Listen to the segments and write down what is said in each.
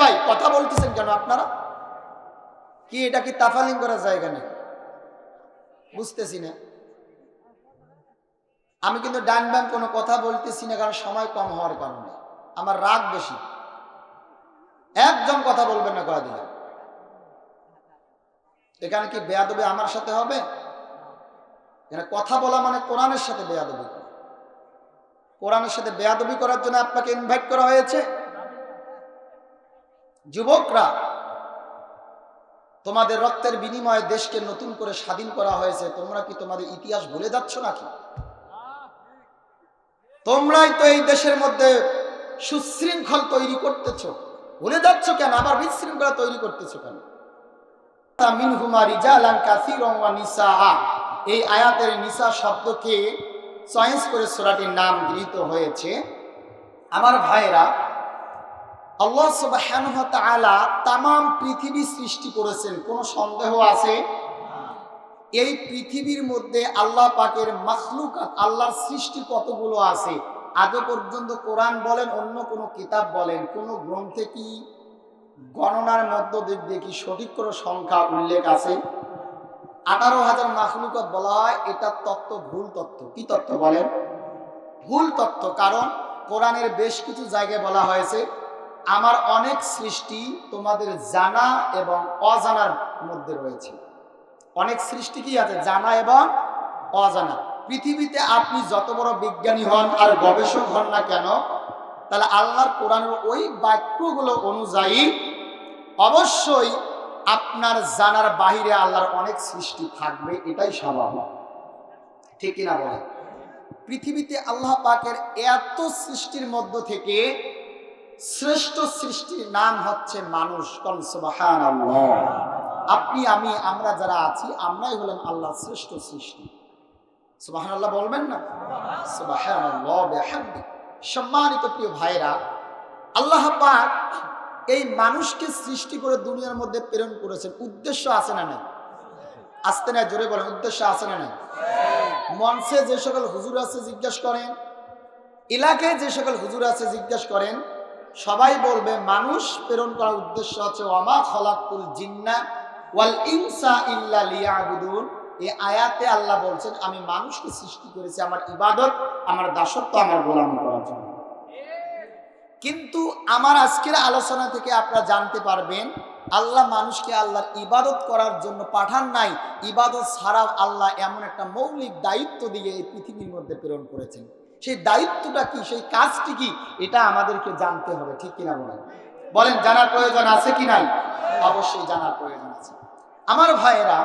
ভাই কথা বলতেছেন কেন আপনারা? কি এটা কি তাফালিং করার জায়গা নেই? বুঝতেছি না। আমি কিন্তু ডান বাম কোনো কথা বলতেছি না, কারণ সময় কম হওয়ার কারণে আমার রাগ বেশি। একজন কথা বলবেন না কয়া দিলাম। এখানে কি বেয়াদবি আমার সাথে হবে? এখানে কথা বলা মানে কোরআনের সাথে বেয়াদবি করা। কোরআনের সাথে বেয়াদবি করার জন্য আপনাকে ইনভাইট করা হয়েছে। যুবকরা, তোমাদের রক্তের বিনিময়ে দেশকে নতুন করে স্বাধীন করা হয়েছে, তোমরা কি তোমাদের ইতিহাস ভুলে যাচ্ছ নাকি? তোমরাই তো এই দেশের মধ্যে সুশৃঙ্খল তৈরি করতেছ, ভুলে যাচ্ছ কেন? আবার বিশৃঙ্খলা তৈরি করতেছ কেন? এই আয়াতের নিসা শব্দকে চয়েস করে সূরাটির নাম গৃহীত হয়েছে। আমার ভাইরা, আল্লাহ সুবহানাহু ওয়া তাআলা তামাম পৃথিবী সৃষ্টি করেছেন, কোনো সন্দেহ আছে? এই পৃথিবীর মধ্যে আল্লাহ পাকের মাখলুকাত, আল্লাহর সৃষ্টি কতগুলো আছে আজও পর্যন্ত কোরআন বলেন অন্য কোনো কিতাব বলেন কোন গ্রন্থে কি গণনার মধ্য দিয়ে কি সঠিক কোনো সংখ্যা উল্লেখ আছে? 18,000 মাখলুকাত বলা হয়, এটা তত্ত্ব ভুল তত্ত্ব। কি তত্ত্ব বলেন? ভুল তত্ত্ব। কারণ কোরআনের বেশ কিছু জায়গায় বলা হয়েছে আমার অনেক সৃষ্টি তোমাদের জানা এবং অজানার মধ্যে রয়েছে। অনেক সৃষ্টি কি আছে? জানা এবং অজানা। পৃথিবীতে আপনি যত বড় বিজ্ঞানী হন আর গবেষক হন না কেন, তাহলে আল্লাহর কোরআনের ওই বাক্যগুলো অনুযায়ী অবশ্যই আপনার জানার বাহিরে আল্লাহর অনেক সৃষ্টি থাকবে, এটাই স্বাভাবিক। ঠিক কিনা বলেন? পৃথিবীতে আল্লাহ পাকের এত সৃষ্টির মধ্য থেকে শ্রেষ্ঠ সৃষ্টির নাম হচ্ছে মানুষ। সুবহানাল্লাহ। আপনি আমি আমরা যারা আছি আমরাই হলাম আল্লাহর শ্রেষ্ঠ সৃষ্টি। সুবহানাল্লাহ বলবেন না? সুবহানাল্লাহ বিহামদি। সম্মানিত প্রিয় ভাইরা, আল্লাহ পাক এই মানুষকে সৃষ্টি করে দুনিয়ার মধ্যে প্রেরণ করেছেন। উদ্দেশ্য আছে না নাই? আসতে না, জোরে বলেন, উদ্দেশ্য আছে না নাই? মঞ্চে যে সকল হুজুর আছে জিজ্ঞাসা করেন, এলাকায় যে সকল হুজুর আছে জিজ্ঞাসা করেন, সবাই বলবে মানুষ প্রেরণ করার উদ্দেশ্য হচ্ছে ওয়ামা খলাকুল জিন্না ওয়াল ইনসা ইল্লা লিয়াবুদুন। এই আয়াতে আল্লাহ বলছেন আমি মানুষকে সৃষ্টি করেছি আমার ইবাদত, আমার দাসত্ব, আমার গোলামি করার জন্য। কিন্তু আমার আজকের আলোচনা থেকে আপনারা জানতে পারবেন আল্লাহ মানুষকে আল্লাহর ইবাদত করার জন্য পাঠান নাই। ইবাদত ছাড়াও আল্লাহ এমন একটা মৌলিক দায়িত্ব দিয়ে এই পৃথিবীর মধ্যে প্রেরণ করেছেন। সেই দায়িত্বটা কি, সেই কাজটি কি, এটা আমাদেরকে জানতে হবে। ঠিক কিনা বলেন? বলেন, জানার প্রয়োজন আছে কি নাই? অবশ্যই জানার প্রয়োজন আছে। আমার ভাইয়েরা,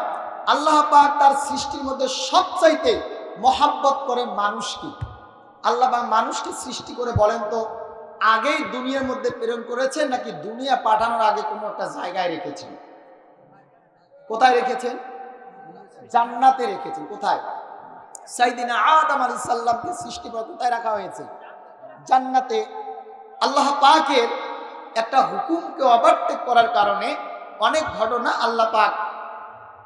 আল্লাহ পাক তার সৃষ্টির মধ্যে সবচাইতে মহাব্বত করে মানুষকে। আল্লাহ পাক মানুষকে সৃষ্টি করে বলেন তো আগেই দুনিয়ার মধ্যে প্রেরণ করেছেন নাকি দুনিয়া পাঠানোর আগে কোনো একটা জায়গায় রেখেছেন? কোথায় রেখেছেন? জান্নাতে রেখেছেন। কোথায়? সাইয়েদিনা আদম আলাইহিস সালামকে সৃষ্টি করে কোথায় রাখা হয়েছে? জান্নাতে। আল্লাহ পাকের একটা হুকুমকে ওভারটেক করার কারণে অনেক ঘটনা আল্লাহ পাক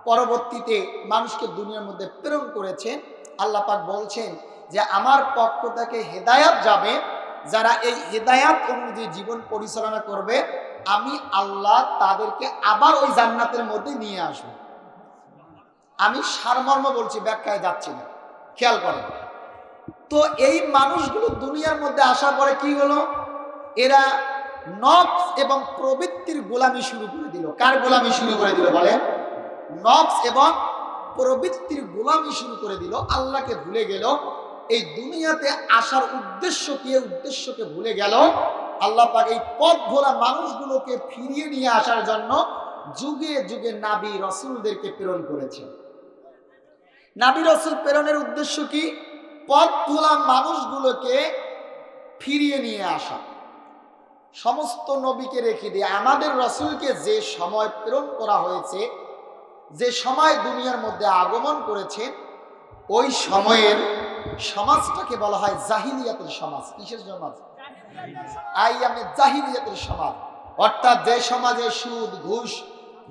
পরবর্তীতে মানুষকে দুনিয়ার মধ্যে প্রেরণ করেছেন। আল্লাহ পাক বলছেন যে আমার পক্ষ থেকে হেদায়াত যাবে, যারা এই হেদায়াত অনুযায়ী জীবন পরিচালনা করবে আমি আল্লাহ তাদেরকে আবার ওই জান্নাতের মধ্যে নিয়ে আসব। আমি সারমর্ম বলছি, ব্যাখ্যায় যাচ্ছি না, খেয়াল করেন। তো এই মানুষগুলো দুনিয়ার মধ্যে আসার পরে কি হলো? এরা নফস এবং প্রবৃত্তির গোলামি শুরু করে দিল। কার গোলামি শুরু করে দিল বলেন? নফস এবং প্রবৃত্তির গোলামি শুরু করে দিল। আল্লাহকে ভুলে গেল। এই দুনিয়াতে আসার উদ্দেশ্য কি, উদ্দেশ্যকে ভুলে গেল। আল্লাহ পাক এই পথ ভোলা মানুষগুলোকে ফিরিয়ে নিয়ে আসার জন্য যুগে যুগে নবী রাসূলদেরকে প্রেরণ করেছেন। নবী রাসূল প্রেরণের উদ্দেশ্য কি? পথ ভোলা মানুষগুলোকে ফিরিয়ে নিয়ে আসা। সমস্ত নবীকে রেখে দিয়ে আমাদের রাসূলকে যে সময় প্রেরণ করা হয়েছে, যে সময় দুনিয়ার মধ্যে আগমন করেছে, ওই সময়ের সমাজটাকে বলা হয় জাহিলিয়াতের সমাজ। কিসের সমাজ? আইয়ামে জাহিলিয়াতের সমাজ। অর্থাৎ যে সমাজে সুদ, ঘুষ,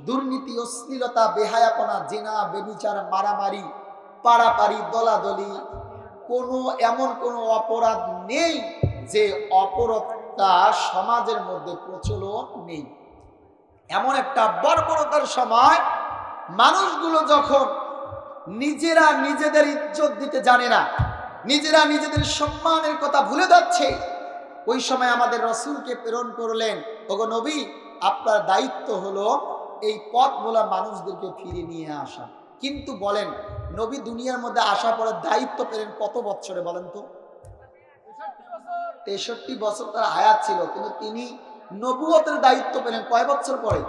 দুর্নীতি, অশ্লীলতা, বেহায়াপনা, জিনা, ব্যভিচার, মারামারি, পারাপারি, দলাদলি, এমন কোনো অপরাধ নেই যে অপরাধ যুবকটা সমাজের মধ্যে প্রচলন নেই। এমন একটা বর্বরতার সময়, মানুষগুলো যখন নিজেরা নিজেদের ইজ্জত দিতে জানে না, নিজেরা নিজেদের সম্মানের কথা ভুলে যাচ্ছে, ওই সময় আমাদের রাসূলকে প্রেরণ করলেন, ওগো নবী, আপনার দায়িত্ব হলো এই পথ ভোলা মানুষদেরকে ফিরে নিয়ে আসা। কিন্তু বলেন, নবী দুনিয়ার মধ্যে আসা পরে দায়িত্ব পেলেন কত বছরে বলেন তো? 63 বছর তার হায়াত ছিল, কিন্তু তিনি নবুয়তের দায়িত্ব পেলেন কয় বছর পরে?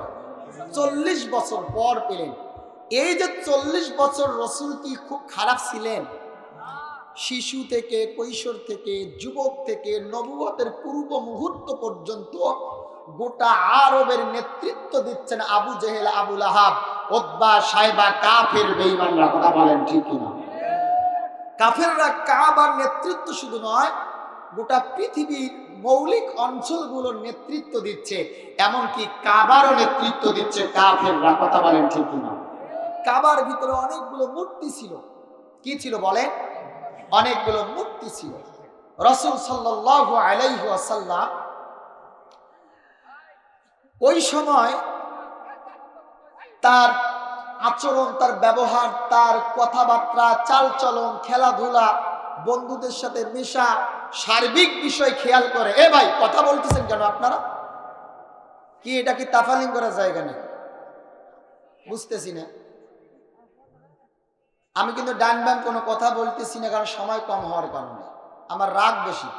40 বছর পর পেলেন। এই যে 40 বছর রাসূল কি খুব খারাপ ছিলেন? শিশু থেকে, কৈশোর থেকে, যুবক থেকে নবুয়তের পূর্ব মুহূর্ত পর্যন্ত গোটা আরবের নেতৃত্ব দিচ্ছেন আবু জেহেল, আবু লাহাব, উতবা, সাইবা, কাফের বেঈমানরা। কথা বলেন ঠিক কিনা? কাফেররা কাবার নেতৃত্ব শুধু নয়, গোটা পৃথিবীর মৌলিক অঞ্চলগুলোর নেতৃত্ব দিচ্ছে, এমনকি কাবারও নেতৃত্ব দিচ্ছে কাফেররা। কথা বলেন ঠিক কিনা? কাবার ভিতরে অনেকগুলো মূর্তি ছিল। কি ছিল বলেন? অনেকগুলো মূর্তি ছিল। রাসূল সাল্লাল্লাহু আলাইহি ওয়াসাল্লাম ওই সময় তার আচরণ, তার ব্যবহার, তার কথাবার্তা, চালচলন, খেলাধুলা, বন্ধুদের সাথে মেশা, সার্বিক বিষয় খেয়াল করে। এ ভাই, কথা বলতেছেন কেন আপনারা? কি এটা কি তাফালিং করার জায়গা নেই? বুঝতেছি না। আমি কিন্তু ডান বাম কোনো কথা বলতেছি না, কারণ সময় কম হওয়ার কারণে আমার রাগ বেশি।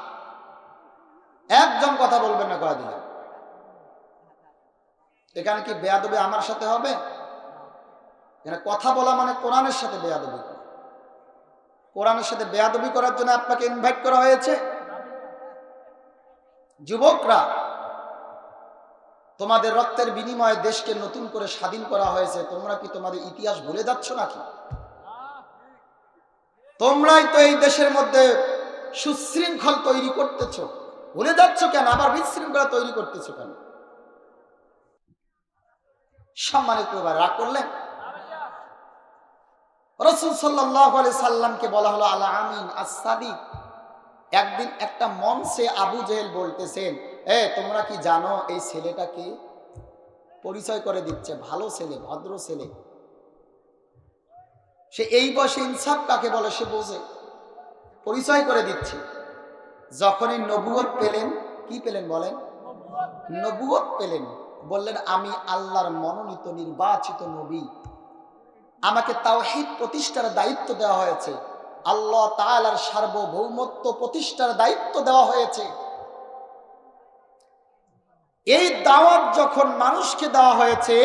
একজন কথা বলবেন না কয়া দিলাম। এখানে কি বেয়াদবি আমার সাথে হবে? এখানে কথা বলা মানে কোরআনের সাথে বেয়াদবি করা। কোরআনের সাথে বেয়াদবি করার জন্য আপনাকে ইনভাইট করা হয়েছে? যুবকরা, তোমাদের রক্তের বিনিময়ে দেশকে নতুন করে স্বাধীন করা হয়েছে, তোমরা কি তোমাদের ইতিহাস ভুলে যাচ্ছ নাকি? তোমরাই তো এই দেশের মধ্যে সুশৃঙ্খল তৈরি করতেছ, ভুলে যাচ্ছ কেন? আবার বিশৃঙ্খলা তৈরি করতেছ কেন? সম্মানিত ভাই, রাগ করলেন? রাসূল সাল্লাল্লাহু আলাইহি সাল্লামকে বলা হলো আল আমিন আস-সাদিক। একদিন একটা মঞ্চে আবু জেহেল বলতেছেন, তোমরা কি জানো এই ছেলেটাকে? পরিচয় করে দিচ্ছে, ভালো ছেলে, ভদ্র ছেলে। সে এই বয়সে ইনসাফ কাকে বলে সে বোঝে, পরিচয় করে দিচ্ছে। যখনই নবুয়ত পেলেন, কি পেলেন বলেন? নবুয়ত পেলেন, বললেন আমি আল্লাহর মনোনীত নির্বাচিত নবী, আমাকে তাওহীদ প্রতিষ্ঠার দায়িত্ব দেওয়া হয়েছে, আল্লাহ তাআলার সার্বভৌমত্ব প্রতিষ্ঠার দায়িত্ব দেওয়া হয়েছে। এই দাওয়াত যখন মানুষকে দেওয়া হয়েছে,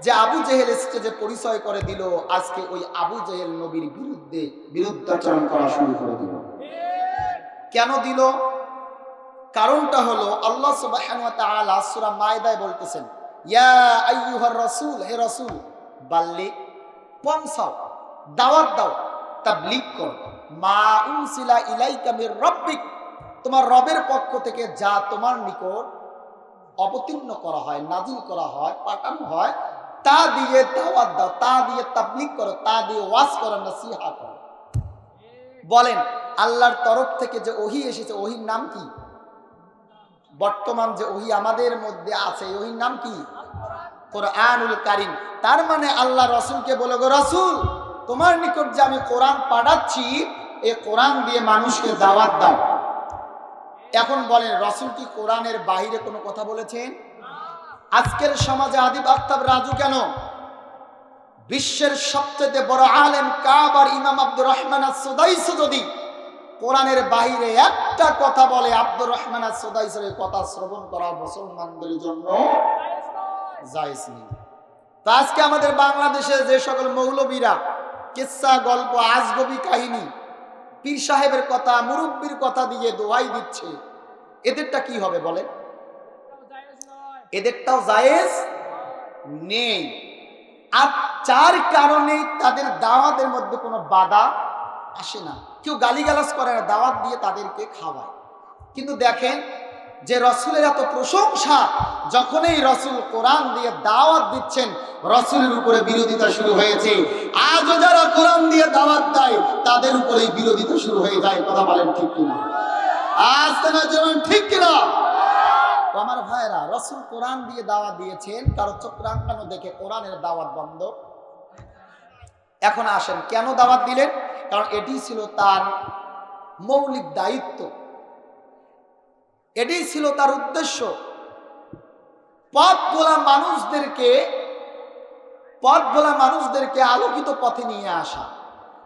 যে আবু জেহেল স্টেজে পরিচয় করে দিল, আজকে ওই আবু জেহেল নবীর বিরুদ্ধে বিরুদ্ধাচরণ করা শুরু করে দিল। কেন দিল? কারণটা হলো আল্লাহ সুবহানাহু ওয়া তাআলা সূরা মায়দায় বলতেছেন, ইয়া আইয়ুহার রাসূল, হে রাসূল, বাল্লিগ, পৌঁছাও, দাওয়াত দাও, তাবলীগ করো, মা উনসিলা ইলাইকা মির রাব্বিক, তোমার রবের পক্ষ থেকে যা তোমার নিকট অবতীর্ণ করা হয়, নাজিল করা হয়, পাঠানো হয়, তা দিয়ে দাওয়াত দাও, তা দিয়ে তাবলীগ করো, তা দিয়ে ওয়াজ করো, নসিহা করো। বলেন, আল্লাহর তরফ থেকে যে ওহী এসেছে, ওহীর নাম কি? বর্তমান যে ওহী আমাদের মধ্যে আছে, এই ওহীর নাম কি? কোরআনুল কারীম। তার মানে আল্লাহ রাসূলকে বলে, গো রাসূল, তোমার নিকট যে আমি কোরআন পাঠাচ্ছি, এই কোরআন দিয়ে মানুষকে দাওয়াত দাও। এখন বলেন, রাসূল কি কোরআনের বাইরে কোনো কথা বলেছেন? আজকের সমাজে আদিব আফতাব রাজু কেন? বিশ্বের সবচেয়ে বড় আলেম কাবার ইমাম আব্দুর রহমান আস-সুদাইসি যদি কোরআনের বাইরে একটা কথা বলে, আব্দুর রহমান আস-সুদাইসির কথা শ্রবণ করা মুসলমানদের জন্য জায়েজ নেই। তো আজকে আমাদের বাংলাদেশে যে সকল মৌলবীরা কিসসা, গল্প, আজগবি কাহিনী, পীর সাহেবের কথা, মুরব্বির কথা দিয়ে দোহাই দিচ্ছে, এদেরটা কি হবে বলেন? এদেরটাও জায়েজ নেই। আর যার কারণে তাদের দাওয়াতের মধ্যে কোনো বাধা আসে না, কেউ গালিগালাজ করে না, দাওয়াত দিয়ে তাদেরকে খাওয়ায়। কিন্তু দেখেন যে রাসূলের এত প্রশংসা, যখনই রাসূল কোরআন দিয়ে দাওয়াত দিচ্ছেন, রাসূলের উপরে বিরোধিতা শুরু হয়েছে। আজও যারা কোরআন দিয়ে দাওয়াত দেয়, তাদের উপরেই বিরোধিতা শুরু হয়ে যায়। কথা বলেন ঠিক কিনা? আজ থেকে যেমন ঠিক কিনা? ও আমার ভাইয়েরা, রাসূল কোরআন দিয়ে দাওয়াত দিয়েছেন, কারো চক্রাঙ্কানো দেখে কোরআনের দাওয়াত বন্ধ। এখন আসেন, কেন দাওয়াত দিলেন? কারণ এটি ছিল তার মৌলিক দায়িত্ব, এটি ছিল তার উদ্দেশ্য, পথ ভোলা মানুষদেরকে আলোকিত পথে নিয়ে আসা।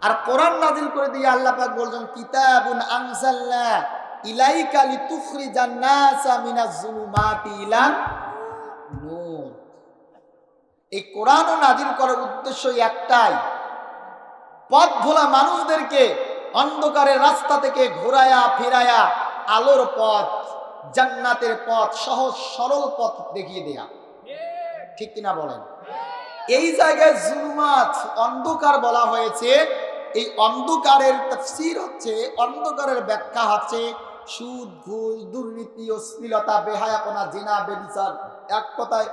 আর কোরআন নাজিল করে দিয়ে আল্লাহ পাক বলছেন, কিতাবুন আনজালনা ইলাইকা লিতুখরিজান নাসা মিনাজ যুলুমাতি ইলান নূর। এই কোরআন নাজিল করার উদ্দেশ্য একটাই, পথ ভোলা মানুষদেরকে অন্ধকারের রাস্তা থেকে ঘোরায়া ফিরায়া আলোর পথ, জান্নাতের পথ, সহজ সরল পথ দেখিয়ে দেয়া। ঠিক কিনা বলেন? এই জায়গায় জুলুমাত, অন্ধকার বলা হয়েছে। এই অন্ধকারের তাফসীর হচ্ছে, অন্ধকারের ব্যাখ্যা হচ্ছে সুদ, ঘুষ, দুর্নীতি, অশ্লীলতা, বেহায়াপনা, জিনা, ব্যভিচার। এক কথায়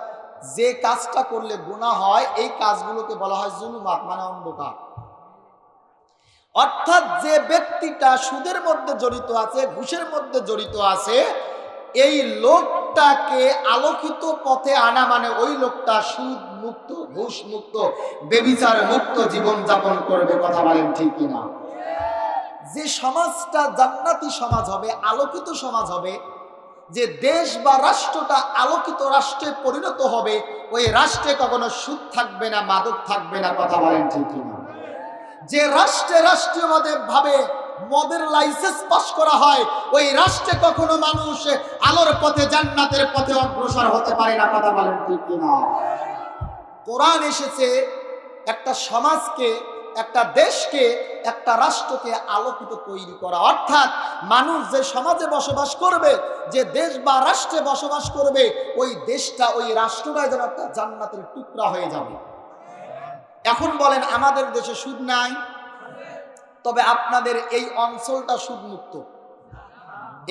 যে কাজটা করলে গুনাহ হয়, এই কাজগুলোকে বলা হয় জুলুমাত, মানে অন্ধকার। অর্থাৎ যে ব্যক্তিটা সুদের মধ্যে জড়িত আছে, ঘুষের মধ্যে জড়িত আছে, এই লোকটাকে আলোকিত পথে আনা মানে ওই লোকটা সুদ মুক্ত, ঘুষ মুক্ত, ব্যভিচার মুক্ত জীবন যাপন করবে। কথা বলেন ঠিক কিনা? যে সমাজটা জান্নাতি সমাজ হবে, আলোকিত সমাজ হবে, যে দেশ বা রাষ্ট্রটা আলোকিত রাষ্ট্রে পরিণত হবে, ওই রাষ্ট্রে কখনো সুদ থাকবে না, মাদক থাকবে না। কথা বলেন ঠিক কিনা? যে রাষ্ট্রে রাষ্ট্রীয় ভাবে মদের লাইসেন্স পাস করা হয়, ওই রাষ্ট্রে কখনো মানুষ আলোর পথে, জান্নাতের পথে অগ্রসর হতে পারে না। কথা বলেন ঠিক কিনা? কোরআন এসেছে একটা সমাজকে, একটা দেশকে, একটা রাষ্ট্রকে আলোকিত তৈরি করা। অর্থাৎ মানুষ যে সমাজে বসবাস করবে, যে দেশ বা রাষ্ট্রে বসবাস করবে, ওই দেশটা, ওই রাষ্ট্রটাই যেন একটা জান্নাতের টুকরা হয়ে যাবে। এখন বলেন, আমাদের দেশে সুদ নাই, তবে আপনাদের এই অঞ্চলটা সুদ মুক্ত।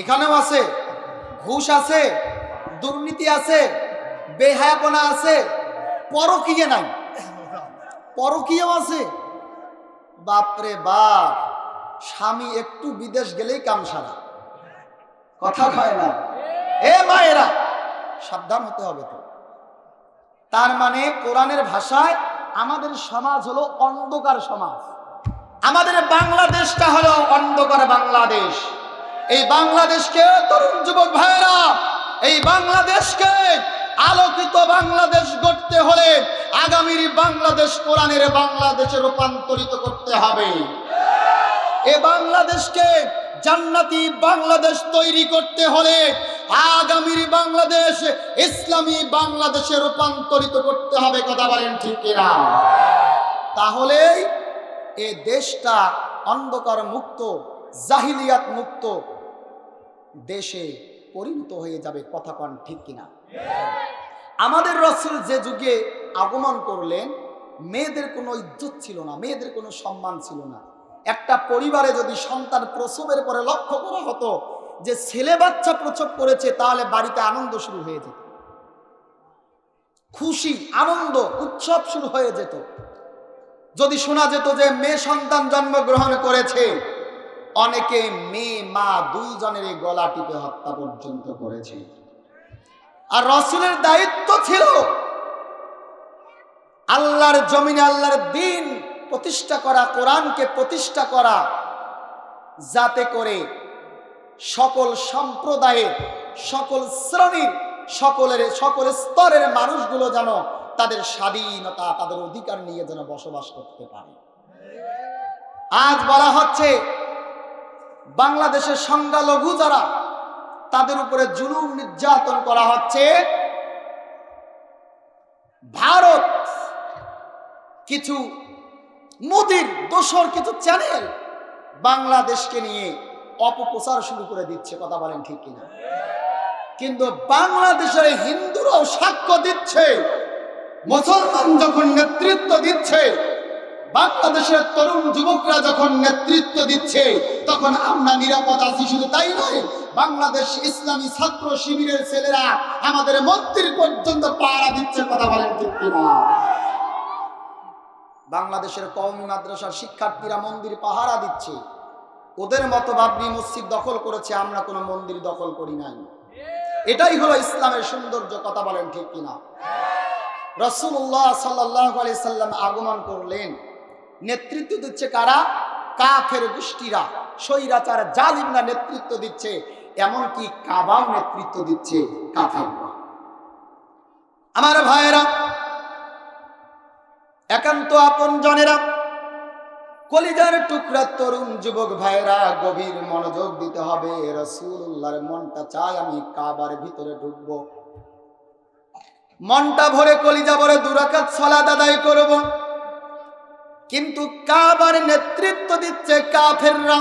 এখানেও আছে, ঘুষ আছে, দুর্নীতি আছে, বেহায়াপনা আছে, পরকীয়া নাই, পরকীয়াও আছে। বাপরে বাপ, স্বামী একটু বিদেশ গেলেই কাম সারা। কথা কয় না? এ মায়েরা, সাবধান হতে হবে তো। তার মানে কোরআনের ভাষায় আমাদের সমাজ হলো অন্ধকার সমাজ। আমাদের বাংলাদেশটা হলো অন্ধকার বাংলাদেশ। এই বাংলাদেশকে, তরুণ যুবক ভাইরা, এই বাংলাদেশকে আলোকিত বাংলাদেশ গড়তে হলে আগামীর বাংলাদেশ কোরআনের বাংলাদেশে রূপান্তরিত করতে হবে। এই বাংলাদেশকে জান্নাতি বাংলাদেশ তৈরি করতে হলে আগামীর বাংলাদেশ ইসলামী বাংলাদেশে রূপান্তরিত করতে হবে। কথা বলেন ঠিক কিনা? তাহলেই এই দেশটা অন্ধকার মুক্ত, জাহিলিয়াত মুক্ত দেশে পরিণত হয়ে যাবে। কথা কন ঠিক কিনা? আমাদের রাসূল যে যুগে আগমন করলেন, মেয়েদের কোনো ইজ্জত ছিল না, মেয়েদের কোনো সম্মান ছিল না। একটা পরিবারে যদি সন্তান প্রসবের পরে লক্ষ্য করা হতো যে ছেলে বাচ্চা প্রসব করেছে, তাহলে বাড়িতে আনন্দ শুরু হয়ে যেত, খুশি, আনন্দ, উৎসব শুরু হয়ে যেত। যদি শোনা যেত যে মেয়ে সন্তান জন্মগ্রহণ করেছে, অনেকে মেয়ে মা দুইজনের গলা টিপে হত্যা পর্যন্ত করেছে। আর রাসূলের দায়িত্ব ছিল আল্লাহর জমিনে আল্লাহর দ্বীন প্রতিষ্ঠা করা, কোরআনকে প্রতিষ্ঠা করা, যাতে করে সকল সম্প্রদায়ের, সকল শ্রেণীর, সকল স্তরের মানুষগুলো যেন তাদের স্বাধীনতা, তাদের অধিকার নিয়ে যেন বসবাস করতে পারে। আজ বলা হচ্ছে বাংলাদেশের সংখ্যালঘু যারা, তাদের উপরে জুলুম নির্যাতন করা হচ্ছে। ভারত কিছু মোদির দোসর কিছু চ্যানেল বাংলাদেশকে নিয়ে অপপ্রচার শুরু করে দিচ্ছে। কথা বলেন ঠিক কিনা? কিন্তু বাংলাদেশের হিন্দুরাও সাক্ষ্য দিচ্ছে, মুসলমান যখন নেতৃত্ব দিচ্ছে, বাংলাদেশের তরুণ যুবকরা যখন নেতৃত্ব দিচ্ছে, তখন আমরা নিরাপদ আছি। শুধু তাই নয়, বাংলাদেশ ইসলামী ছাত্র শিবিরের ছেলেরা আমাদের মন্দির পর্যন্ত পাহারা দিচ্ছে। কথা বলেন ঠিক কিনা? বাংলাদেশের কওমি মাদ্রাসার শিক্ষার্থীরা মন্দির পাহারা দিচ্ছে। ওদের মতো বাবরি মসজিদ দখল করেছে, আমরা কোনো মন্দির দখল করি নাই। এটাই হলো ইসলামের সৌন্দর্য। কথা বলেন ঠিক কিনা? রাসূলুল্লাহ সাল্লাল্লাহু আলাইহি সাল্লাম আগমন করলেন, নেতৃত্ব দিচ্ছে কারা? কাফের গোষ্ঠীরা, স্বৈরাচার জালিমরা নেতৃত্ব দিচ্ছে, এমনকি কাবাও নেতৃত্ব দিচ্ছে কাফেররা। আমার ভাইয়েরা, একান্ত আপন জনেরা, কলিজার টুকরা তরুণ যুবক ভাইয়েরা, গভীর মনোযোগ দিতে হবে। রাসূলুল্লাহর মনটা চায় আমি কাবার ভিতরে ঢুকবো, মনটা ভরে কলিজা ভরে 2 রাকাত সালাত আদায় করব, কিন্তু কাবার নেতৃত্ব দিচ্ছে কাফেররা।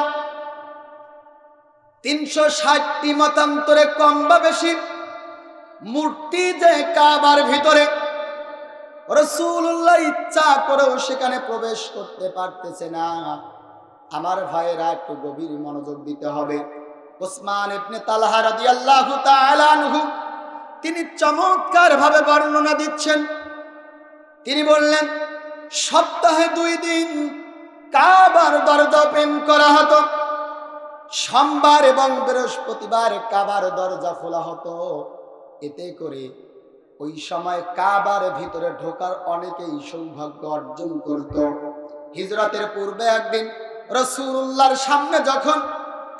360টি মতান্তরে কম বা বেশি মূর্তি যে কাবার ভিতরে, রাসূলুল্লাহ ইচ্ছা করেও সেখানে প্রবেশ করতে পারতেছে না। আমার ভাইয়েরা, একটু গভীর মনোযোগ দিতে হবে। ওসমান ইবনে তালহা রাদিয়াল্লাহু তাআলা আনহু তিনি চমৎকার ভাবে বর্ণনা দিচ্ছেন। তিনি বললেন, সপ্তাহে 2 দিন কাবার দরজা ওপেন করা হতো। সোমবার এবং বৃহস্পতিবার কাবার দরজা খোলা হতো। এতে করে ওই সময় কাবার ভিতরে ঢোকার অনেকেই সৌভাগ্য অর্জন করত। হিজরতের পূর্বে একদিন রাসূলুল্লাহর সামনে যখন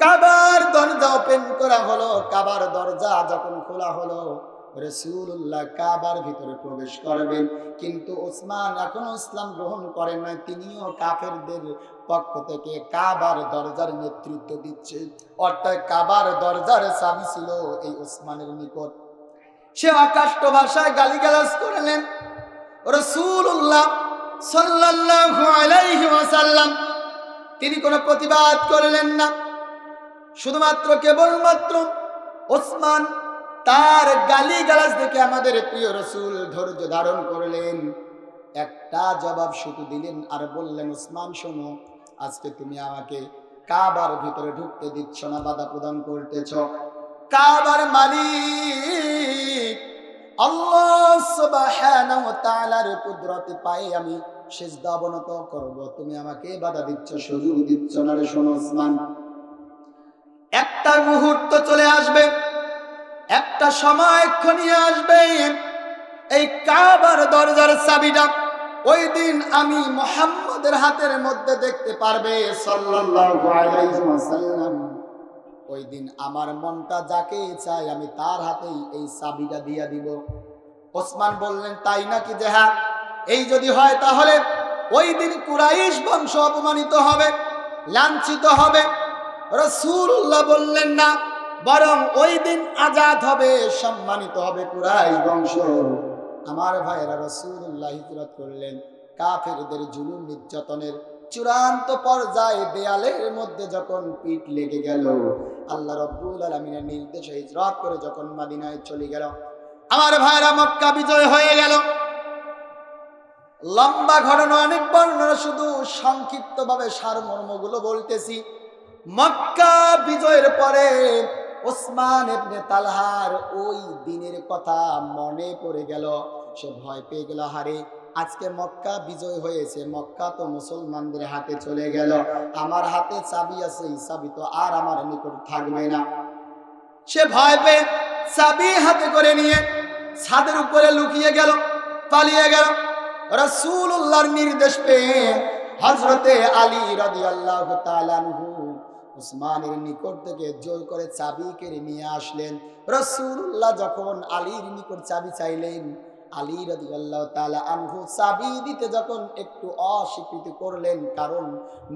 কাবার দরজা ওপেন করা হলো, কাবার দরজা যখন খোলা হলো, রাসূলুল্লাহ কাবার ভিতরে প্রবেশ করবেন, কিন্তু ওসমান এখনো ইসলাম গ্রহণ করেন নাই। তিনিও কাফেরদের পক্ষ থেকে কাবার দরজার নেতৃত্ব দিচ্ছে, অর্থাৎ কাবার দরজার চাবি ছিল এই ওসমানের নিকট। সে অকাষ্ট ভাষায় গালিগালাজ করলেন। রাসূলুল্লাহ সাল্লাল্লাহু আলাইহি ওয়াসাল্লাম তিনি কোনো প্রতিবাদ করলেন না, শুধুমাত্র কেবলমাত্র ওসমান তার গালিগালাজ দেখে আমাদের প্রিয় রাসূল ধৈর্য ধারণ করলেন। একটা জবাব শুধু দিলেন আর বললেন, ওসমান শোনো, আজকে তুমি আমাকে কাবার ভিতরে ঢুকতে দিচ্ছ না, বাধা প্রদান করতেছ। কাবার মালিক আল্লাহ সুবহানাহু ওয়া তাআলার কুদরতে পায়ে আমি সিজদা অবনত করব, তুমি আমাকে বাধা দিচ্ছ, সুযোগ দিচ্ছ না রে। শোনো ওসমান, একটা মুহূর্ত চলে আসবে, একটা সময় এক্ষুনি আসবে, এই কাবার দরজার চাবিটা ওই দিন আমি মুহাম্মদের হাতের মধ্যে দেখতে পারবে সাল্লাল্লাহু আলাইহি ওয়াসাল্লাম। ওই দিন আমার মনটা যাকে চাই আমি তার হাতেই এই চাবিটা দিয়ে দিব। ওসমান বললেন, তাই নাকি? যে হ্যাঁ, এই যদি হয় তাহলে ওই দিন কুরাইশ বংশ অপমানিত হবে, লাঞ্ছিত হবে। রাসূলুল্লাহ বললেন, না, বরং ওই দিন আজাদ হবে, সম্মানিত হবে কুরাইশ বংশ। আমার ভাইয়েরা, রাসূলুল্লাহ হিজরত করলেন। কাফেরদের জুলুম নির্যাতনের চূড়ান্ত পর্যায়ে দেয়ালের মধ্যে যখন পিঠ লেগে গেল, আল্লাহ রাব্বুল আলামিনের নির্দেশে হিজরত করে যখন মদিনায় চলে গেল, আমার ভাইরা মক্কা বিজয় হয়ে গেল। লম্বা ঘটনা, অনেক বর্ণনা, শুধু সংক্ষিপ্ত ভাবে সারমর্মগুলো বলতেছি। মক্কা বিজয়ের পরে ওসমান ইবনে তালহার ওই দিনের কথা মনে পড়ে গেল। সে ভয় পেয়ে গেল, হারে আজকে মক্কা বিজয় হয়েছে, মক্কা তো মুসলমানদের হাতে চলে গেল, আমার হাতে চাবি আছে, এই চাবি তো আর আমার নিকট থাকবে না। সে ভয় পেয়ে চাবি হাতে করে নিয়ে ছাদের উপরে লুকিয়ে গেল, পালিয়ে গেল। রাসূলুল্লাহর নির্দেশ পেয়ে হযরতে আলী রাদিয়াল্লাহু তাআলা আনহু উসমানের নিকট থেকে জোর করে চাবি কেড়ে নিয়ে আসলেন। রাসূলুল্লাহ যখন আলীর নিকট চাবি চাইলেন, আলী রাদিয়াল্লাহু তাআলা আনহু চাবি দিতে যখন একটু অস্বীকৃতি করলেন, কারণ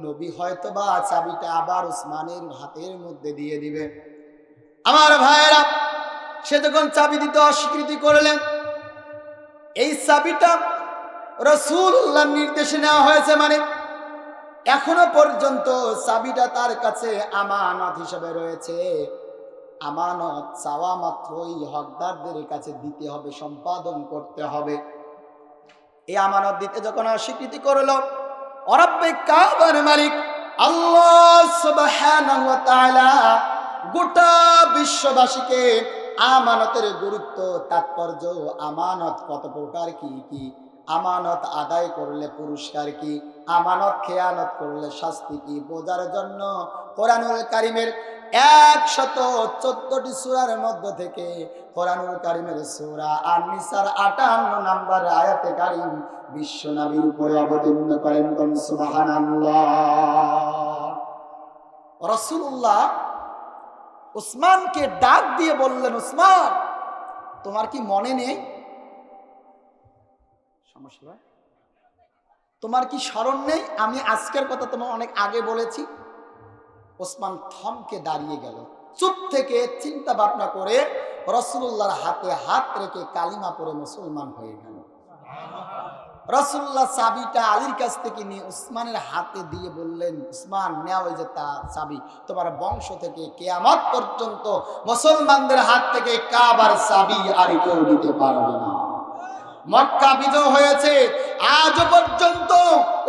নবী হয়তোবা চাবিটা আবার উসমানের হাতের মধ্যে দিয়ে দিবে। আমার ভাইয়েরা, সে যখন চাবি দিতে অস্বীকৃতি করলেন, এই চাবিটা রাসূলুল্লাহর নির্দেশে নেওয়া হয়েছে, মানে এখনো পর্যন্ত চাবিটা তার কাছে আমানত হিসেবে রয়েছে। আমানত চাওয়া মাত্রই হকদারদের কাছে দিতে হবে, সম্পাদন করতে হবে। এই আমানত দিতে যখন অস্বীকৃতি করলো, রব্বে কাবার মালিক আল্লাহ সুবহানাহু ওয়া তাআলা গোটা বিশ্ববাসীকে আমানতের গুরুত্ব, তাৎপর্য, আমানত কত প্রকার, কি কি আমানত আদায় করলে পুরস্কার কি, আমানত খেয়ানত করলে শাস্তি কি, বোঝার জন্য কোরআনুল কারীমের 114টি সূরার মধ্য থেকে কোরআনুল কারীমের সূরা আন-নিসার 58 নম্বর আয়াতে কারীম বিশ্ব নবীর উপরে অবতীর্ণ করেন। কোন সুবহানাল্লাহ। রাসূলুল্লাহ উসমানকে ডাক দিয়ে বললেন, উসমান, তোমার কি মনে নেই? সমস্যা? তোমার কি স্মরণ নেই আমি আজকের কথা তোমার অনেক আগে বলেছি? ওসমান থমকে দাঁড়িয়ে গেল, চুপ থেকে চিন্তা ভাবনা করে রাসূলুল্লাহর হাতে হাত রেখে কালিমা পড়ে মুসলমান হয়ে গেল। রাসূলুল্লাহ চাবিটা আলীর কাছ থেকে নিয়ে উসমানের হাতে দিয়ে বললেন, উসমান, নেও এই যে তা চাবি, তোমার বংশ থেকে কিয়ামত পর্যন্ত মুসলমানদের হাত থেকে কাবার চাবি আর কেউ নিতে পারবে না। মক্কা বিজয় হয়েছে, আজ পর্যন্ত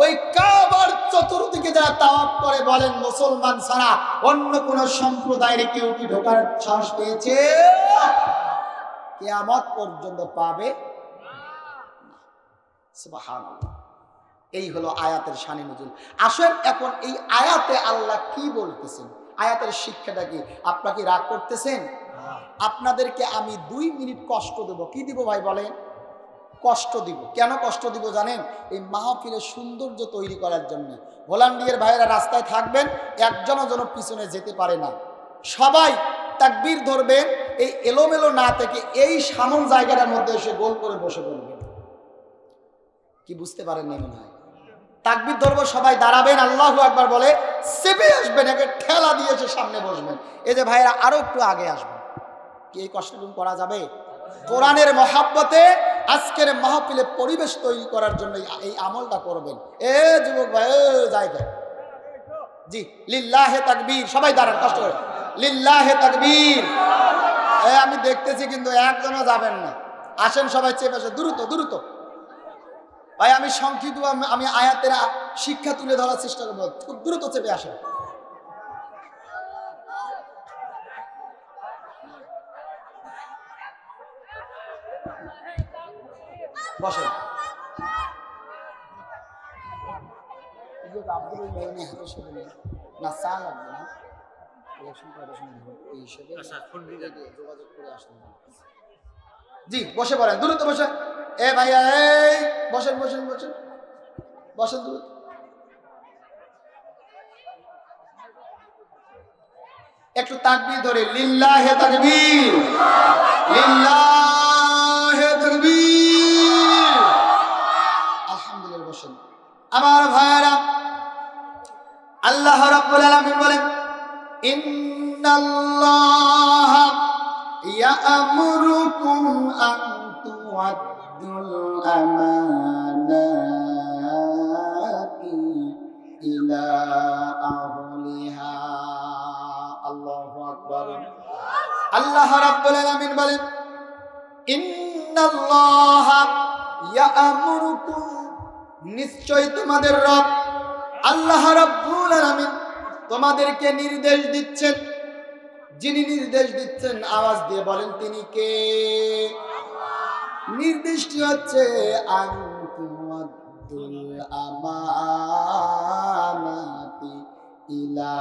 ওই কাবার চতুর্দিকে যারা তাওয়াফ করে বলেন মুসলমান ছাড়া অন্য কোন সম্প্রদায়ের কেউ কি ঢোকার সাহস পেয়েছে? কিয়ামত পর্যন্ত পাবে না। সুবহানাল্লাহ। এই হলো আয়াতের শানে নজুল। আসেন এখন এই আয়াতে আল্লাহ কি বলতেছেন, আয়াতের শিক্ষাটা কি? আপনাকে রাগ করতেছেন? আপনাদেরকে আমি 2 মিনিট কষ্ট দেব। কি দিব ভাই বলেন? কষ্ট দিব। কেন কষ্ট দিব জানেন? এই মাহফিলের সৌন্দর্য তৈরি করার জন্য। ভলান্টিয়ার ভাইয়েরা রাস্তায় থাকবেন, একজনও যেন পিছনে যেতে পারে না। সবাই তাকবীর ধরবেন, এই এলোমেলো না থেকে এই সামন জায়গাটার মধ্যে এসে গোল করে বসে পড়বেন। কি বুঝতে পারেন না মনে হয়? তাকবীর ধরবো, সবাই দাঁড়াবেন, আল্লাহু আকবার বলে চেপে আসবেন, একে ঠেলা দিয়ে এসে সামনে বসবেন। এই যে ভাইয়েরা আরো একটু আগে আসবেন। কি এই কষ্টটুকু করা যাবে? কোরআনের মহাব্বতে আজকের মাহফিলে পরিবেশ তৈরি করার জন্য এই আমলটা করবেন। এ যুবক ভাই, জায়গা জি, লিল্লাহে তাকবীর। সবাই দাঁড়ান, কষ্ট করে লিল্লাহে তাকবীর। আমি দেখতেছি কিন্তু একজনও যাবেন না। আসেন সবাই চেপে আসেন, দ্রুত দ্রুত। ভাই আমি সংক্ষিপ্ত, আমি আয়াতের শিক্ষা তুলে ধরার চেষ্টা করবো, খুব দ্রুত চেপে আসেন। বসেন। না চা লাগবে না, জি বসে পড়েন, দ্রুত বসেন। এ ভাইয়া, এই বসেন বসেন বসেন বসেন দ্রুত। একটু তাকবীর ধরে লিল্লাহে তাকবীর, লিল্লাহে তাকবীর। আলহামদুলিল্লাহ। বসেন। আমার ভাইরা, আল্লাহ রাব্বুল আলামিন বলেন, ইন্নাল্লাহা ইয়া'মুরুকুম আন তু'আদ্দুল আমানাতি ইলা আহলিহা। আল্লাহু আকবার। আল্লাহ রাব্বুল আলামিন বলেন, ইন্নাল্লাহা ইয়া'মুরুকুম, নিশ্চয় তোমাদের রব আল্লাহ রাব্বুল আলামিন তোমাদেরকে নির্দেশ দিচ্ছেন। যিনি নির্দেশ দিচ্ছেন আওয়াজ দিয়ে বলেন তিনি কে? নির্দেশটি হচ্ছে আনতুআদ্দুল আমানাতি ইলা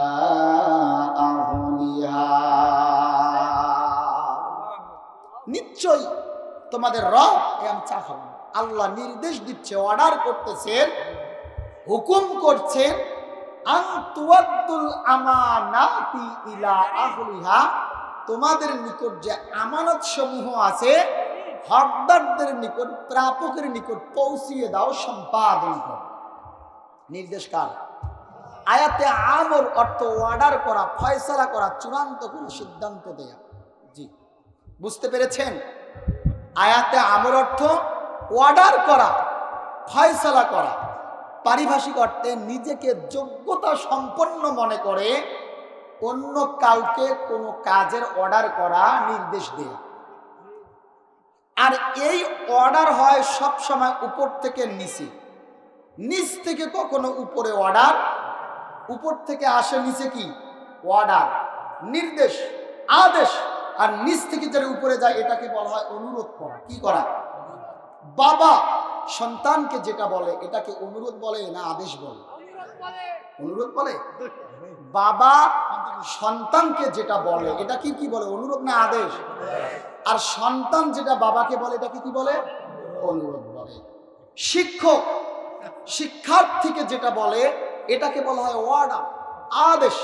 আহলিহা। নিশ্চয় তোমাদের রব, আমি চা খাবো, আল্লাহ নির্দেশ দিচ্ছে, অর্ডার করতেছেন, হুকুম করছেন, আনতুআদ্দুল আমানাতি ইলা আহলিহা, তোমাদের নিকট যে আমানত সমূহ আছে হকদারদের নিকট, প্রাপকের নিকট পৌঁছিয়ে দাও, সম্পাদন করো। নির্দেশ কার? আয়াতে আমর অর্থ অর্ডার করা, ফয়সালা করা, চূড়ান্ত কোনো সিদ্ধান্ত দেয়া। জি বুঝতে পেরেছেন? আয়াতে আমর অর্থ অর্ডার করা, ফয়সালা করা। পারিভাষিক অর্থে নিজেকে যোগ্যতা সম্পন্ন মনে করে অন্য কাউকে কোনো কাজের অর্ডার করা, নির্দেশ দেয়া। আর এই অর্ডার হয় সব সময় উপর থেকে নিচে, নিচ থেকে কখনো উপরে অর্ডার, উপর থেকে আসে নিচে কি অর্ডার, নির্দেশ, আদেশ। আর নিচ থেকে যারা উপরে যায় এটাকে বলা হয় অনুরোধ করা। কি করা? বাবা সন্তানকে যেটা বলে এটাকে অনুরোধ বলে না আদেশ বলে? অনুরোধ বলে। বাবা সন্তানকে যেটা বলে এটা কি কি বলে? অনুরোধ না আদেশ? আর সন্তান যেটা বাবাকে বলে এটাকে কি বলে? অনুরোধ বলে। শিক্ষক শিক্ষার্থীকে যেটা বলে এটাকে বলা হয় ওয়ার্ডার, আদেশ।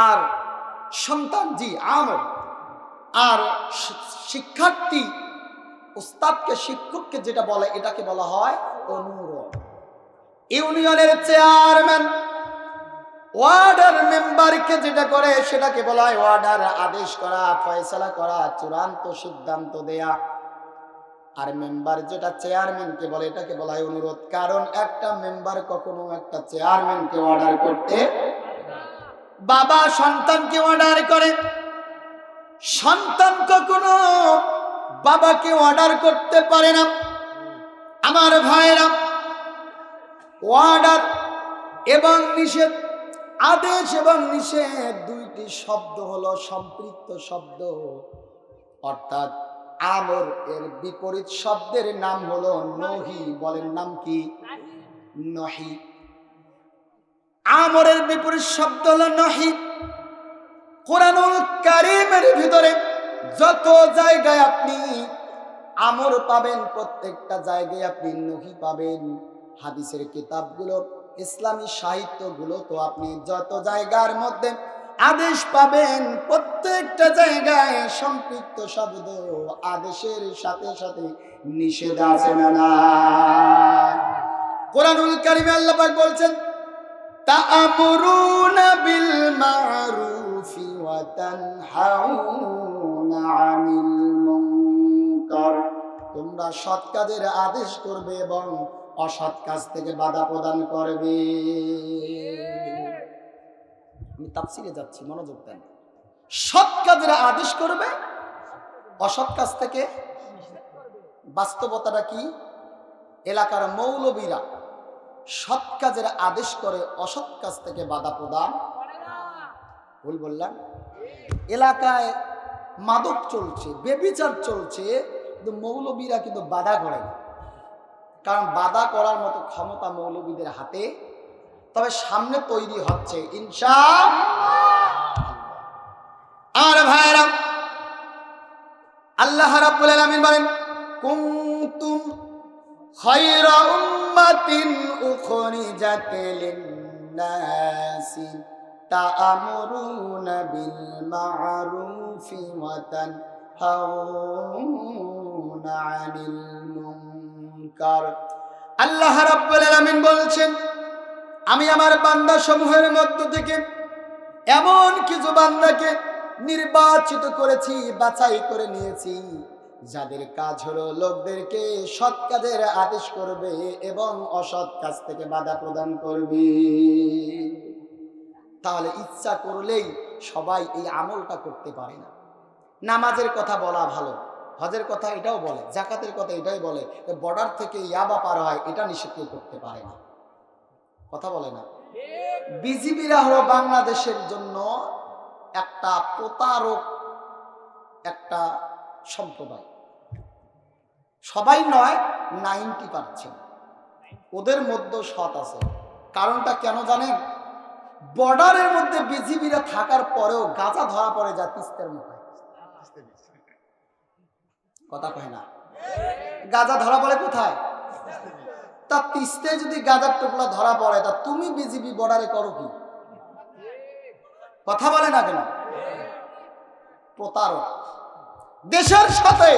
আর সন্তান জি আমর। আর শিক্ষার্থী উস্তাদকে শিক্ষককে যেটা বলে এটাকে বলা হয় অনুরোধ। ইউনিয়নের চেয়ারম্যান ওয়ার্ডার মেম্বারকে যেটা করে সেটাকে বলা হয় ওয়ার্ডার, আদেশ করা, ফয়সালা করা, চূড়ান্ত সিদ্ধান্ত দেয়া। আর মেম্বার যেটা চেয়ারম্যানকে বলে এটাকে বলা হয় অনুরোধ। কারণ একটা মেম্বার কখনো একটা চেয়ারম্যানকে অর্ডার করতে, বাবা সন্তানকে অর্ডার করে, সন্তান কখনো বাবাকে অর্ডার করতে পারে না। আমার ভাইরা, অর্ডার এবং নিষেধ, আদেশ এবং নিষেধ দুইটি শব্দ হলো সম্পৃক্ত শব্দ। অর্থাৎ আমর এর বিপরীত শব্দের নাম হলো নহি। বলেন নাম কি? নহি। আমরের বিপরীত শব্দ হলো নহি। কোরআনুল কারীমের ভিতরে যত জায়গায় আপনি আমর পাবেন প্রত্যেকটা জায়গায় আপনি নহি পাবেন। হাদিসের কিতাবগুলো, ইসলামী সাহিত্যগুলো তো আপনি যত জায়গার মধ্যে আদেশ পাবেন প্রত্যেকটা জায়গায় সম্পৃক্ত শব্দ আদেশের সাথে সাথে নিষেধ আছে না? কোরআনুল কারীমে আল্লাহ পাক বলছেন তা'আমুরুনা বিল মা'রুফি ওয়া তানহাউনা আনিল মুনকার, তোমরা সৎ কাজের আদেশ করবে এবং অসৎ কাজ থেকে বাধা প্রদান করবে। আমি তাফসীরে যাচ্ছি, মনোযোগ দেন। সৎ কাজের আদেশ করবে, অসৎ কাজ থেকে। বাস্তবতাটা কি? এলাকার মৌলবীরা সৎ কাজের আদেশ করে, অসৎ কাজ থেকে বাধা প্রদান। ভুল বললাম? এলাকায় মাদক চলছে, ব্যভিচার চলছে, কিন্তু মৌলবীরা কিন্তু বাধা করে না। কারণ বাধা করার মতো ক্ষমতা মৌলবীদের হাতে। তবে সামনে তৈরি হচ্ছে ইনশাআল্লাহ। আর ভাইরা, আল্লাহ রাব্বুল আলামিন বলেন কুনতুম খায়রা উম্মাতিন উখরিজাত লিন-নাসি তা'আমুরুনা বিল মা'রুফি ওয়া তানহাউনা আনিল মুনকার। আল্লাহ রাব্বুল আলামিন বলছেন আমি আমার বান্দা সমূহের মধ্য থেকে এমন কিছু বান্দাকে নির্বাচিত করেছি, বাছাই করে নিয়েছি, যাদের কাজ হলো লোকদেরকে সৎ কাজের আদেশ করবে এবং অসৎ কাজ থেকে বাধা প্রদান করবে। তাহলে ইচ্ছা করলেই সবাই এই আমলটা করতে পারে না। নামাজের কথা বলা ভালো, হজের কথা এটাও বলে, যাকাতের কথা এটাই বলে, বর্ডার থেকে ইয়াবা পার হয় এটা নিষেধ করতে পারে না। কথা বলে না? বিজিবিরা হলো বাংলাদেশের জন্য একটা প্রতারক একটা সম্প্রদায়। সবাই নয়, 90%। ওদের মধ্যে সৎ আছে। কারণটা কেন জানেন? বর্ডারের মধ্যে বিজিবিরা থাকার পরেও গাঁজা ধরা পড়ে যায় তিস্তার মুখে। কথা কয় না? গাঁজা ধরা পড়ে কোথায়? তা তিস্তায় যদি গাঁজার টুকরা ধরা পড়ে, তা তুমি বিজিবি বর্ডারে করো কি? কথা বলে না কেন? প্রতারক, দেশের সাথে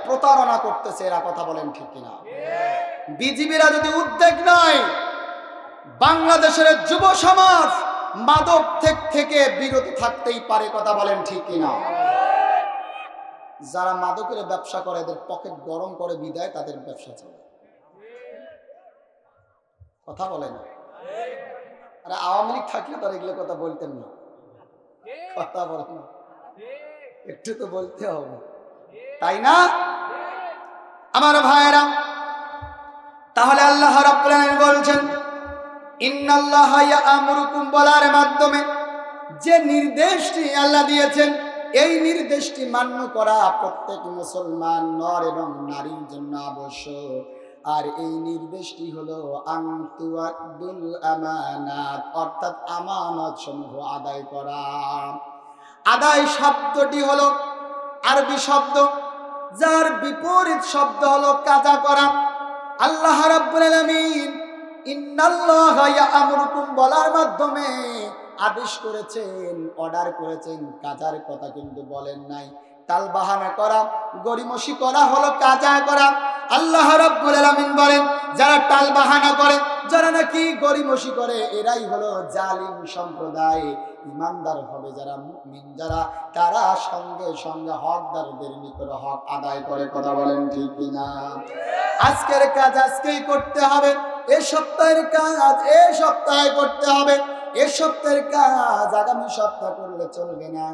প্রতারণা করতেছে এরা। কথা বলেন ঠিক কিনা? বিজিবিরা যদি উদ্যোগ নেয়, বাংলাদেশের যুব সমাজ মাদক থেকে বিরত থাকতেই পারে। কথা বলেন ঠিক কিনা? যারা মাদকের ব্যবসা করে এদের পকেট গরম করে বিদায় তাদের ব্যবসা চলে। কথা বলে না? আরে আওয়ামী লীগ থাকলে তার এগুলো কথা বলতেন না। কথা বলে না? একটু তো বলতে হবে, তাই না আমার ভাইয়েরা? তাহলে আল্লাহ রাব্বুল আলামিন বলছেন ইন্নাল্লাহা ইয়া'মুরুকুম বলার মাধ্যমে যে নির্দেশটি আল্লাহ দিয়েছেন, এই নির্দেশটি মান্য করা প্রত্যেক মুসলমান নর এবং নারীর জন্য আবশ্যক। আর এই নির্দেশটি হলো আনতুআদ্দুল আমানাত, অর্থাৎ আমানত সমূহ আদায় করা। আদায় শব্দটি হলো আরবি শব্দ, যার বিপরীত শব্দ হলো কাজা করা। আল্লাহ রাব্বুল আলামিন ইন্নাল্লাহা ইয়া'মুরুকুম বলার মাধ্যমে আদেশ করেছেন, অর্ডার করেছেন, কাজার কথা কিন্তু বলেন নাই। তাল বাহানা করা, গড়িমসি করা হলো কাজা করা। আল্লাহ রাব্বুল আলামিন বলেন, যারা টাল বাহানা করে, যারা নাকি গড়িমসি করে, এরাই হলো জালিম সম্প্রদায়। ইমানদার হবে যারা, মুমিন যারা, তারা সঙ্গে সঙ্গে হকদারদের নিকট হক আদায় করে। কথা বলেন ঠিক কিনা? আজকের কাজ আজকেই করতে হবে, এ সপ্তাহের কাজ এ সপ্তাহে করতে হবে, এ সপ্তাহের কাজ আগামী সপ্তাহ করলে চলবে না,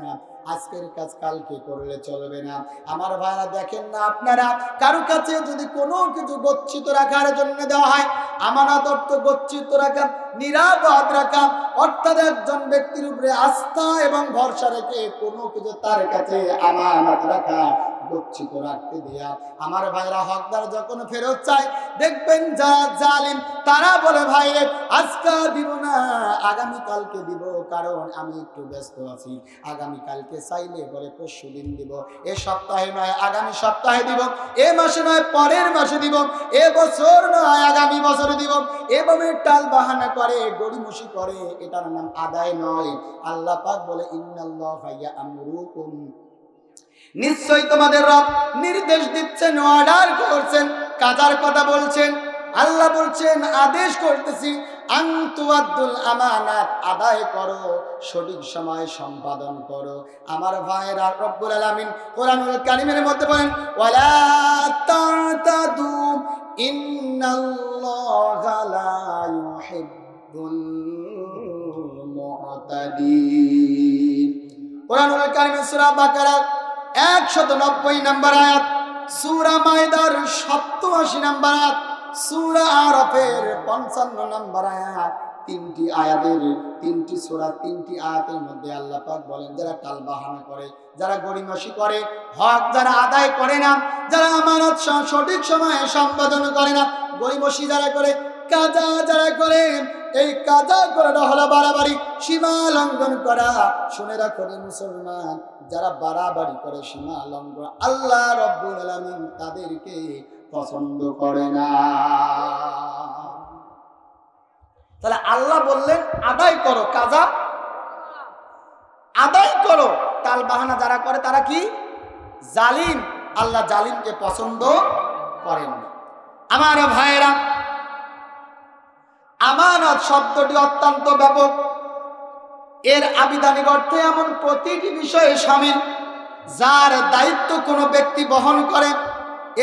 আজকের কাজ কালকে করলে চলবে না। আমার ভাইরা দেখেন না, আপনারা কারো কাছে যদি কোনো কিছু গচ্ছিত রাখার জন্য দেওয়া হয়, আমানত অর্থ গচ্ছিত রাখা, নিরাপদ রাখা, অর্থাৎ একজন ব্যক্তির উপরে আস্থা এবং ভরসা রেখে কোনো কিছু তার কাছে আমানত রাখা, গচ্ছিত রাখতে দেয়া। আমার ভাইরা হকদার যখন ফেরত চায়, দেখবেন যারা জালিম তারা বলে, ভাই রে আজকে দিব না, আগামী কালকে দিব, কারণ আমি একটু ব্যস্ত আছি, আগামী কালকে চাইলে বলে পরশু দিন দিব, এ সপ্তাহে নয় আগামী সপ্তাহে দিব, এ মাসে নয় পরের মাসে দিব, এ বছর নয় আগামী বছরে দিব। এভাবে টাল বাহানা করে, গড়িমসি করে, এটার নাম আদায় নয়। আল্লাহ পাক বলে, ইন্নাল্লাহা ইয়া'মুরুকুম, নিশ্চয় তোমাদের রব নির্দেশ দিচ্ছেন, অর্ডার করছেন, কাজার কথা বলছেন। আল্লাহ বলছেন, আদেশ করতেছি, আনতুআদ্দুল আমানাত, আদায় করো, সঠিক সময় সম্পাদন করো। আমার ভাইরা, রব্বুল আলামিন কোরআনুল কারীমের মধ্যে বলেন, ওয়ালা তা'তাদু ইন্নাল্লাহা লা ইউহিব্বুল মু'তাদিন। কোরআনুল কারীমের সূরা বাকারা 190 নম্বর আয়াত, সূরা মাইদার 87 নম্বর আয়াত, সূরা আরাফের 55 নম্বর আয়াত, তিনটি আয়াতের, তিনটি সূরা, তিনটি আয়াতের মধ্যে আল্লাহ পাক বলেন, যারা টাল বাহানা করে, যারা গড়িমসি করে, হক যারা আদায় করে না, যারা আমানত সঠিক সময়ে সম্পাদন করে না, গড়িমসি যারা করে, কাজা যারা করে, এই কাজা করাটা হলো বাড়াবাড়ি, সীমা লঙ্ঘন করা। শুনে রাখো মুসলমান, যারা বাড়াবাড়ি করে, সীমা লঙ্ঘন, আল্লাহ রব্বুল আলামিন তাদেরকে পছন্দ করে না। তাহলে আল্লাহ বললেন, আদায় করো, কাজা আদায় করো। টাল বাহানা যারা করে তারা কি? জালিম। আল্লাহ জালিমকে পছন্দ করেন না। আমার ভাইয়েরা, আমানত শব্দটি অত্যন্ত ব্যাপক, এর আবিধানিক অর্থে এমন প্রতিটি বিষয়ে শামিল যার দায়িত্ব কোনো ব্যক্তি বহন করে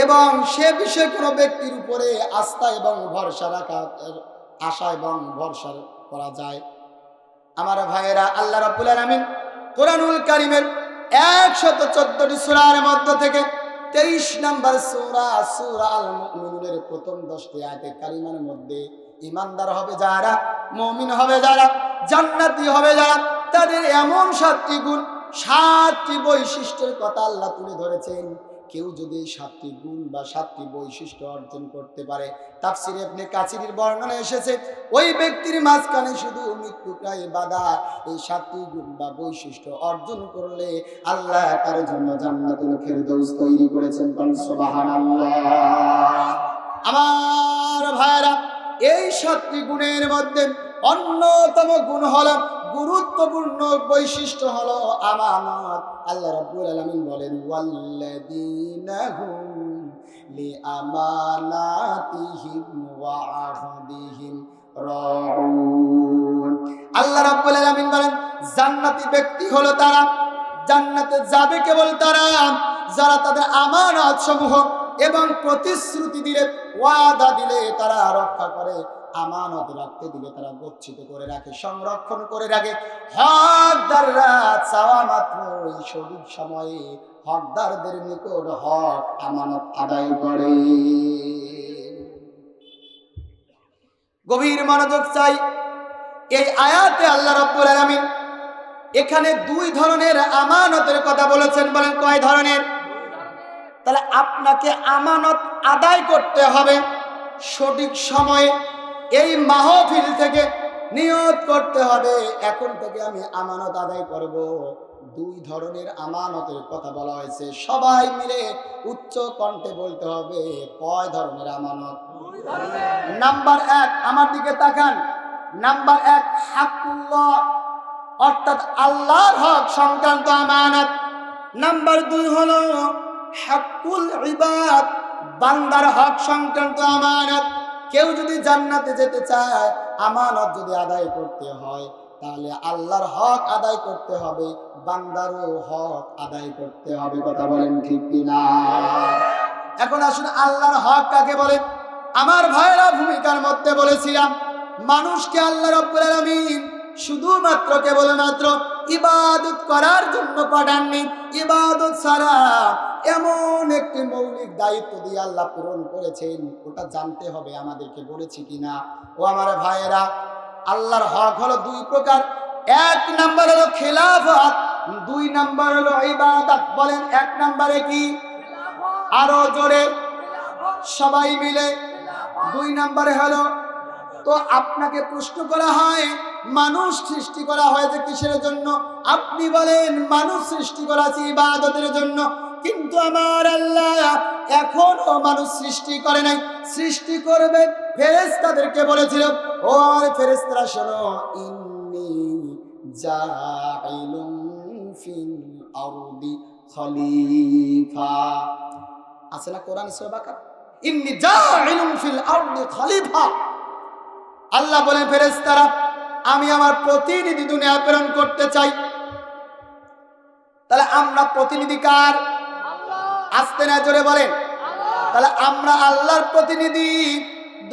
এবং সে বিষয়ে কোনো ব্যক্তির উপরে আস্থা এবং ভরসা রাখা, আশা এবং ভরসা করা যায়। আমার ভাইয়েরা, আল্লাহ রাব্বুল আলামিন কোরআনুল কারীমের 114টি সূরার মধ্য থেকে 23 নম্বর সূরা, সূরা আল মুমিনুনের প্রথম 10টি আয়াতে কারিমার মধ্যে ইমানদার হবে যারা, মুমিন হবে যারা, জান্নাতি হবে যারা, তাদের এমন 7টি গুণ, 7টি বৈশিষ্ট্যের কথা আল্লাহ তুলে ধরেছেন। কেউ যদি 7টি গুণ বা 7টি বৈশিষ্ট্য অর্জন করতে পারে, তাফসীরে ইবনে কাসিরের বর্ণনা এসেছে, ওই ব্যক্তির মাঝখানে শুধু মৃত্যুটাই বাধা। এই 7টি গুণ বা বৈশিষ্ট্য অর্জন করলে আল্লাহ তার জন্য জান্নাতুল ফেরদৌস তৈরি করেছেন। সুবহানাল্লাহ। আমার ভাইরা, এই 7টি গুণের মধ্যে অন্যতম গুণ হলো, গুরুত্বপূর্ণ বৈশিষ্ট্য হলো আমানত। আল্লাহ রাব্বুল আলামিন বলেন, ওয়াল্লাযীনা হুম লিআমানাতিহিম ওয়া আহদিহিম রাউন। আল্লাহ রাব্বুল আলামিন বলেন, জান্নাতি ব্যক্তি হলো তারা, জান্নাতে যাবে কেবল তারা যারা তাদের আমানত সমূহ এবং প্রতিশ্রুতি দিলে, ওয়াদা দিলে তারা রক্ষা করে, আমানত রাখতে দিলে তারা গচ্ছিত করে রাখে, সংরক্ষণ করে রাখে। হকদাররা চাওয়া মাত্র এই সঠিক সময়ে হকদারদের নিকট হক আমানত আদায় করে। গভীর মনোযোগ চাই। এই আয়াতে আল্লাহ রাব্বুল আলামিন এখানে 2 ধরনের আমানতের কথা বলেছেন। বলেন কয় ধরনের? তাহলে আপনাকে আমানত আদায় করতে হবে, সঠিক সময়ে এই মাহফিল থেকে নিয়ত করতে হবে, এখন থেকে আমি আমানত আদায় করব। দুই ধরনের আমানতের কথা বলা হয়েছে, সবাই মিলে উচ্চ কণ্ঠে বলতে হবে। কয় ধরনের আমানত? নাম্বার 1, আমার দিকে তাকান। নাম্বার 1, হাকুল্লাহ, অর্থাৎ আল্লাহর হক সংক্রান্ত আমানত। নাম্বার 2 হলো হাকুল ইবাদ, বান্দার হক সংক্রান্ত আমানত। কেউ যদি জান্নাতে যেতে চায়, আমানত যদি আদায় করতে হয়, তাহলে আল্লাহর হক আদায় করতে হবে, বান্দারও হক আদায় করতে হবে। কথা বলেন ঠিক কিনা? এখন আসুন, আল্লাহর হক কাকে বলে? আমার ভাইরা ভূমিকার মধ্যে বলেছিলাম, মানুষকে আল্লাহ রাব্বুল আলামিন শুধুমাত্র কেবলমাত্র ইবাদত করার জন্য পাঠাননি। ইবাদত ছাড়া এমন একটি মৌলিক দায়িত্ব দিয়ে আল্লাহ পূরণ করেছেন, ওটা জানতে হবে আমাদেরকে। বলেছি কিনা? ও আমার ভাইয়েরা, আল্লাহর হক হলো 2 প্রকার। 1 নাম্বার হলো খেলাফত, 2 নাম্বার হলো ইবাদত। বলেন 1 নম্বরে কি? আরো জোরে সবাই মিলে। 2 নম্বরে হলো, তো আপনাকে প্রশ্ন করা হয়, মানুষ সৃষ্টি করা হয়েছে কিসের জন্য? আপনি বলেন মানুষ সৃষ্টি করা হয়েছে ইবাদতের জন্য। কিন্তু আমার আল্লাহ এখনো মানুষ সৃষ্টি করে নাই, সৃষ্টি করবে। ফেরেশতাদেরকে বলেছিল, ও ফেরেশতারা শোনো, ইন্নী জাইলুন ফিল আরদি খলিফা। আছে না কোরআন সূরা বাকারা, ইন্নী জাইলুন ফিল আরদি খলিফা। আল্লাহ বলেন, ফেরেশতারা, আমি আমার প্রতিনিধি দুনিয়া প্রেরণ করতে চাই। তাহলে আমরা প্রতিনিধি কার? আস্তে না জোরে বলেন। তাহলে আমরা আল্লাহর প্রতিনিধি,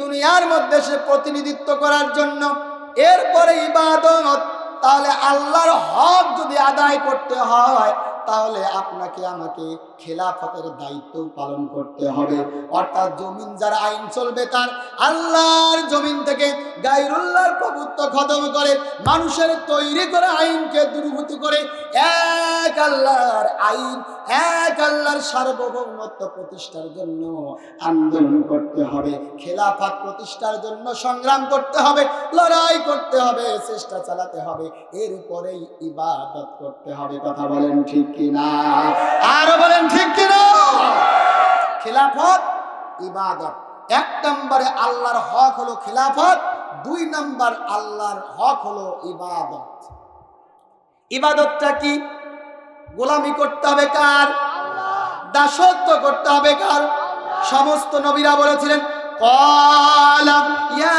দুনিয়ার মধ্যে সে প্রতিনিধিত্ব করার জন্য। এরপরে ইবাদত। তাহলে আল্লাহর হক যদি আদায় করতে হয়, তাহলে আপনাকে আমাকে খেলাফতের দায়িত্ব পালন করতে হবে। অর্থাৎ জমিন যার আইন চলবে, তার আল্লাহর জমিন থেকে গায়রুল্লাহর প্রভুত্ব খতম করে, মানুষের তৈরি করা আইনকে দুর্বৃত্ত করে এক আল্লাহর আইন, এক আল্লাহর সার্বভৌমত্ব প্রতিষ্ঠার জন্য আন্দোলন করতে হবে। খেলাফত প্রতিষ্ঠার জন্য সংগ্রাম করতে হবে, লড়াই করতে হবে, চেষ্টা চালাতে হবে। এরপরেই ইবাদত করতে হবে। কথা বলেন ঠিক কিনা? আরো বলেন ঠিক কিনা? খেলাফত, ইবাদত। 1 নম্বরে আল্লাহর হক হলো খেলাফত, 2 নম্বর আল্লাহর হক হলো ইবাদত। ইবাদতটা কি? গোলামি করতে হবে কার? দাসত্ব করতে হবে কার? সমস্ত নবীরা বলেছিলেন, ক্বালা ইয়া